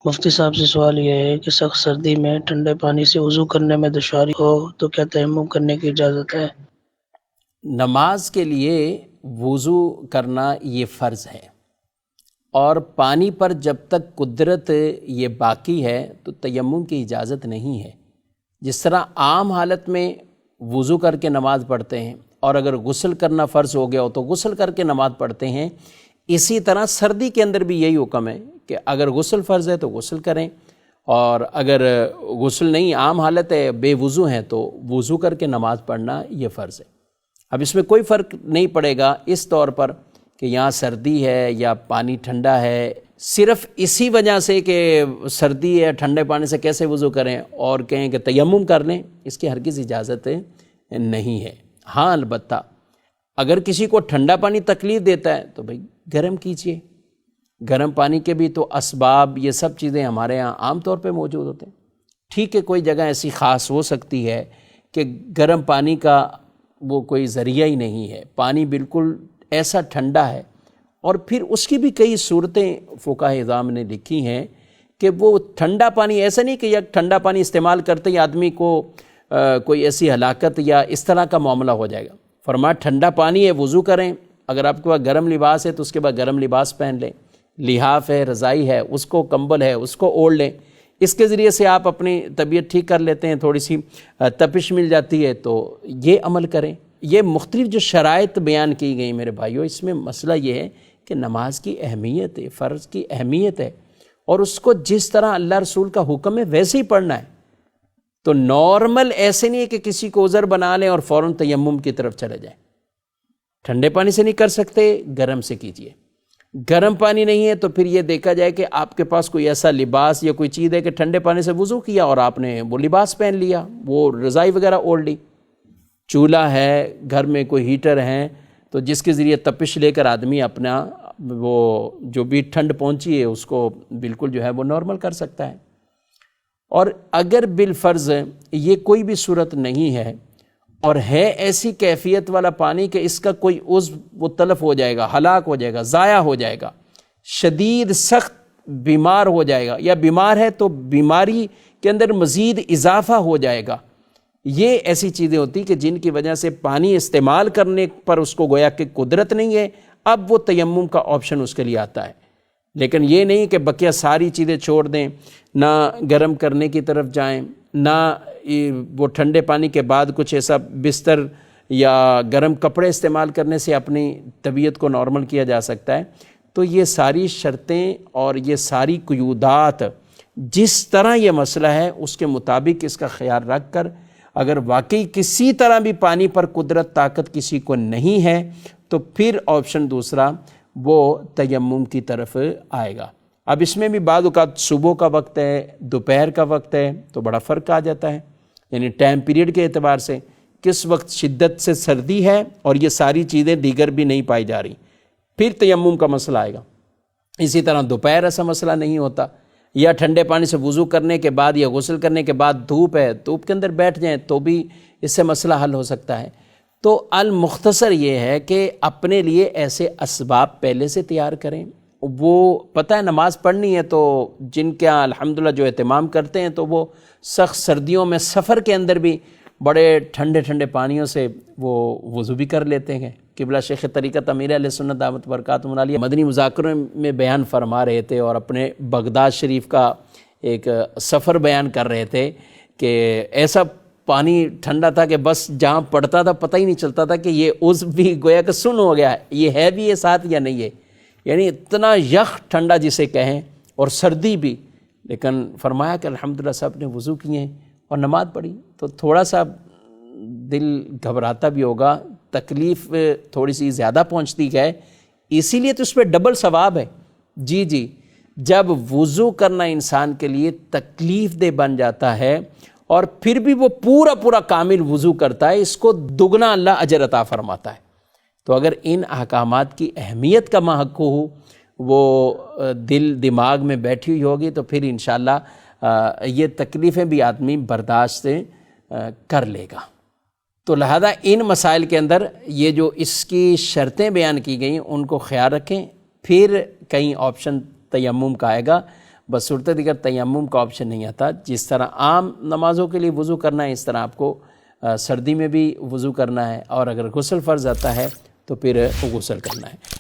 مفتی صاحب سے سوال یہ ہے کہ سخت سردی میں ٹھنڈے پانی سے وضو کرنے میں دشواری ہو تو کیا تیمم کرنے کی اجازت ہے؟ نماز کے لیے وضو کرنا یہ فرض ہے، اور پانی پر جب تک قدرت یہ باقی ہے تو تیمم کی اجازت نہیں ہے۔ جس طرح عام حالت میں وضو کر کے نماز پڑھتے ہیں، اور اگر غسل کرنا فرض ہو گیا ہو تو غسل کر کے نماز پڑھتے ہیں، اسی طرح سردی کے اندر بھی یہی حکم ہے کہ اگر غسل فرض ہے تو غسل کریں، اور اگر غسل نہیں، عام حالت ہے، بے وضو ہیں، تو وضو کر کے نماز پڑھنا یہ فرض ہے۔ اب اس میں کوئی فرق نہیں پڑے گا اس طور پر کہ یہاں سردی ہے یا پانی ٹھنڈا ہے، صرف اسی وجہ سے کہ سردی ہے ٹھنڈے پانی سے کیسے وضو کریں اور کہیں کہ تیمم کر لیں، اس کی ہرگز اجازت نہیں ہے۔ ہاں البتہ اگر کسی کو ٹھنڈا پانی تکلیف دیتا ہے تو بھئی گرم کیجئے، گرم پانی کے بھی تو اسباب، یہ سب چیزیں ہمارے ہاں عام طور پہ موجود ہوتے ہیں۔ ٹھیک ہے، کوئی جگہ ایسی خاص ہو سکتی ہے کہ گرم پانی کا وہ کوئی ذریعہ ہی نہیں ہے، پانی بالکل ایسا ٹھنڈا ہے، اور پھر اس کی بھی کئی صورتیں فقہاء اعظام نے لکھی ہیں کہ وہ ٹھنڈا پانی ایسا نہیں کہ یک ٹھنڈا پانی استعمال کرتے ہی آدمی کو کوئی ایسی ہلاکت یا اس طرح کا معاملہ ہو جائے گا۔ فرمایا ٹھنڈا پانی ہے، وضو کریں، اگر آپ کے پاس گرم لباس ہے تو اس کے بعد گرم لباس پہن لیں، لحاف ہے، رضائی ہے، اس کو، کمبل ہے، اس کو اوڑھ لیں، اس کے ذریعے سے آپ اپنی طبیعت ٹھیک کر لیتے ہیں، تھوڑی سی تپش مل جاتی ہے، تو یہ عمل کریں۔ یہ مختلف جو شرائط بیان کی گئی میرے بھائیوں، اس میں مسئلہ یہ ہے کہ نماز کی اہمیت ہے، فرض کی اہمیت ہے، اور اس کو جس طرح اللہ رسول کا حکم ہے ویسے ہی پڑھنا ہے۔ تو نارمل ایسے نہیں ہے کہ کسی کو عذر بنا لیں اور فوراً تیمم کی طرف چلے جائیں۔ ٹھنڈے پانی سے نہیں کر سکتے، گرم سے کیجئے۔ گرم پانی نہیں ہے تو پھر یہ دیکھا جائے کہ آپ کے پاس کوئی ایسا لباس یا کوئی چیز ہے کہ ٹھنڈے پانی سے وضو کیا اور آپ نے وہ لباس پہن لیا، وہ رضائی وغیرہ اوڑھ لی، چولہا ہے، گھر میں کوئی ہیٹر ہے، تو جس کے ذریعے تپش لے کر آدمی اپنا وہ جو بھی ٹھنڈ پہنچی ہے اس کو بالکل جو ہے وہ نارمل کر سکتا ہے۔ اور اگر بالفرض یہ کوئی بھی صورت نہیں ہے اور ہے ایسی کیفیت والا پانی کہ اس کا کوئی عضو وہ تلف ہو جائے گا، ہلاک ہو جائے گا، ضائع ہو جائے گا، شدید سخت بیمار ہو جائے گا، یا بیمار ہے تو بیماری کے اندر مزید اضافہ ہو جائے گا، یہ ایسی چیزیں ہوتی کہ جن کی وجہ سے پانی استعمال کرنے پر اس کو گویا کہ قدرت نہیں ہے، اب وہ تیمم کا آپشن اس کے لیے آتا ہے۔ لیکن یہ نہیں کہ بقیہ ساری چیزیں چھوڑ دیں، نہ گرم کرنے کی طرف جائیں، نہ وہ ٹھنڈے پانی کے بعد کچھ ایسا بستر یا گرم کپڑے استعمال کرنے سے اپنی طبیعت کو نارمل کیا جا سکتا ہے۔ تو یہ ساری شرطیں اور یہ ساری قیودات، جس طرح یہ مسئلہ ہے اس کے مطابق اس کا خیال رکھ کر، اگر واقعی کسی طرح بھی پانی پر قدرت طاقت کسی کو نہیں ہے تو پھر آپشن دوسرا وہ تیمم کی طرف آئے گا۔ اب اس میں بھی بعض اوقات صبح کا وقت ہے، دوپہر کا وقت ہے، تو بڑا فرق آ جاتا ہے، یعنی ٹائم پیریڈ کے اعتبار سے کس وقت شدت سے سردی ہے اور یہ ساری چیزیں دیگر بھی نہیں پائی جا رہی، پھر تیمم کا مسئلہ آئے گا۔ اسی طرح دوپہر ایسا مسئلہ نہیں ہوتا، یا ٹھنڈے پانی سے وضو کرنے کے بعد یا غسل کرنے کے بعد دھوپ ہے، دھوپ کے اندر بیٹھ جائیں تو بھی اس سے مسئلہ حل ہو سکتا ہے۔ تو المختصر یہ ہے کہ اپنے لیے ایسے اسباب پہلے سے تیار کریں۔ وہ پتہ ہے نماز پڑھنی ہے تو جن کے الحمدللہ جو اہتمام کرتے ہیں تو وہ سخت سردیوں میں سفر کے اندر بھی بڑے ٹھنڈے ٹھنڈے پانیوں سے وہ وضو بھی کر لیتے ہیں۔ قبلہ شیخ طریقت امیر اہل سنت دعوت برکاتہ عالیہ مدنی مذاکروں میں بیان فرما رہے تھے، اور اپنے بغداد شریف کا ایک سفر بیان کر رہے تھے کہ ایسا پانی ٹھنڈا تھا کہ بس جہاں پڑتا تھا پتہ ہی نہیں چلتا تھا کہ یہ عضو بھی گویا کہ سن ہو گیا ہے، یہ ہے بھی یہ ساتھ یا نہیں ہے، یعنی اتنا یخ ٹھنڈا جسے کہیں، اور سردی بھی۔ لیکن فرمایا کہ الحمدللہ سب نے وضو کیے ہیں اور نماز پڑھی، تو تھوڑا سا دل گھبراتا بھی ہوگا، تکلیف تھوڑی سی زیادہ پہنچتی ہے، اسی لیے تو اس پہ ڈبل ثواب ہے۔ جی جب وضو کرنا انسان کے لیے تکلیف دہ بن جاتا ہے اور پھر بھی وہ پورا کامل وضو کرتا ہے، اس کو دگنا اللہ اجر عطا فرماتا ہے۔ تو اگر ان احکامات کی اہمیت کا محق ہو، وہ دل دماغ میں بیٹھی ہوئی ہوگی، تو پھر انشاءاللہ یہ تکلیفیں بھی آدمی برداشت کر لے گا۔ تو لہذا ان مسائل کے اندر یہ جو اس کی شرطیں بیان کی گئیں ان کو خیال رکھیں، پھر کہیں آپشن تیمم کا آئے گا، بس صورت دیگر تیمم کا آپشن نہیں آتا. جس طرح عام نمازوں کے لیے وضو کرنا ہے، اس طرح آپ کو سردی میں بھی وضو کرنا ہے، اور اگر غسل فرض آتا ہے تو پھر غسل کرنا ہے.